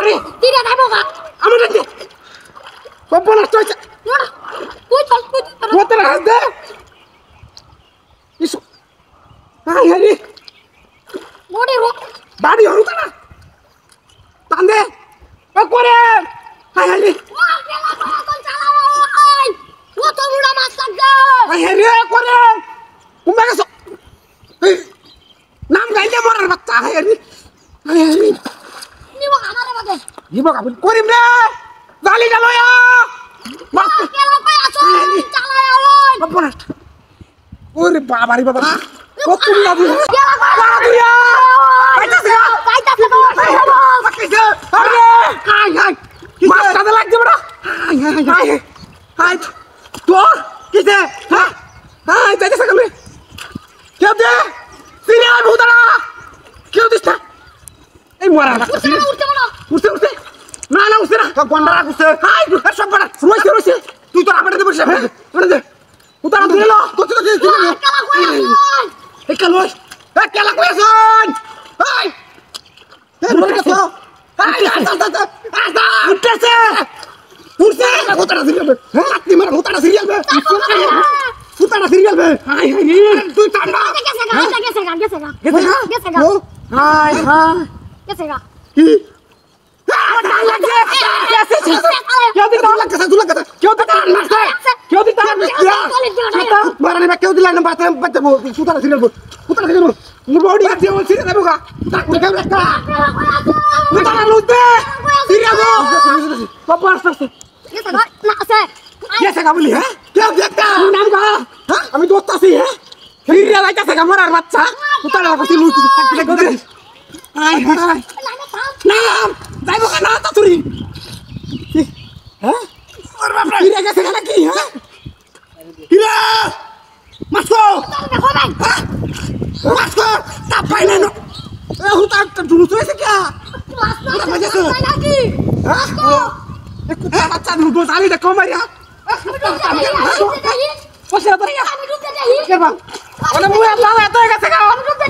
রে তিরা যাবো গা আমার দে বাবা নষ্ট হইছে কই চল কত রাত দে ইসু আই রে মোড়ে রো বাড়ি হরু না টান দে ও করে আই রে কত বুড়া মাছ লাগবে আই রে করে উমা গেছো নাম গাইলে মরার বাচ্চা আই রে নিবো আমারে বাদে নিবো কাবুল করিম রে জালি গালয়া মাছ কেলা কই আছো চালায় ওই বাবা নষ্ট ওরে বাবা রে বাবা কত না দিল কেলা কই বাবুয়া পাইতাছে কিসে আরে হাই হাই মাছ কাদা লাগছে বড় হাই হাই হাই হাই তোর কিসে হ্যাঁ হাই যাইতেছে কেমনে কেউ দে সিরিয়াল ভূতারা কেউ দিস না এই মরা বাচ্চা উঠতে বলো উঠছে উঠছে না না উঠছে না গন্ডারা উঠছে হাই সব বড় রইছে রইছে তুই তো আপড়ে দে বসে ওরে দে উতারা দিল তো তো কেলা কই আছো এই কালস এই কেলা কই আছন হাই এই মরে গেছো হাই আস্তা উঠছে উঠছে উতারা সিরিয়াল হ্যাঁ আপনি মারা উতারা সিরিয়াল বে উতারা সিরিয়াল বে হাই হাই তুই টান্ডা গেছে গা গেছে গা ও হাই হাই গেছে গা কি কেউ দিতা লাগছে তুই লাগছে কেউ দিতা লাগছে কেউ দিতা মারানি বা কেউ দিলা না বাতে বাতে সুতারা সিরিয়াল সুতারা সিরিয়াল মুরবাড়ি আছে ও সিরিয়াল দেবো তাক কেউ একটা সুতারা লুতে সিরিয়াল বাবা আসছে গেছে গা না আছে গেছে কাবুলি হ্যাঁ কেউ দেখতা নাম গা হ্যাঁ আমি দোস্ত আছি হ্যাঁ সিরিয়াল আইতাছে কামরার বাচ্চা সুতারা কইছি লুতে তাক দেখো হাই হাই নাম যাইবো কেন তাতুরি হ্যাঁ ওর বাপরে ফিরে গেছে কেন কি হ্যাঁ ফিরে মাসো দেখো ভাই মাসো তা পাই না এ হুতা জুলুস হইছে কি মাছ নাকি হ্যাঁ এ কুত্তা বাচ্চা দুটো জালি দেখো মারিয়া পয়সা তো আমি ঢুকতে যাই কেবা ওরে মুয়ে লাল এত গেছে গা ঢুকতে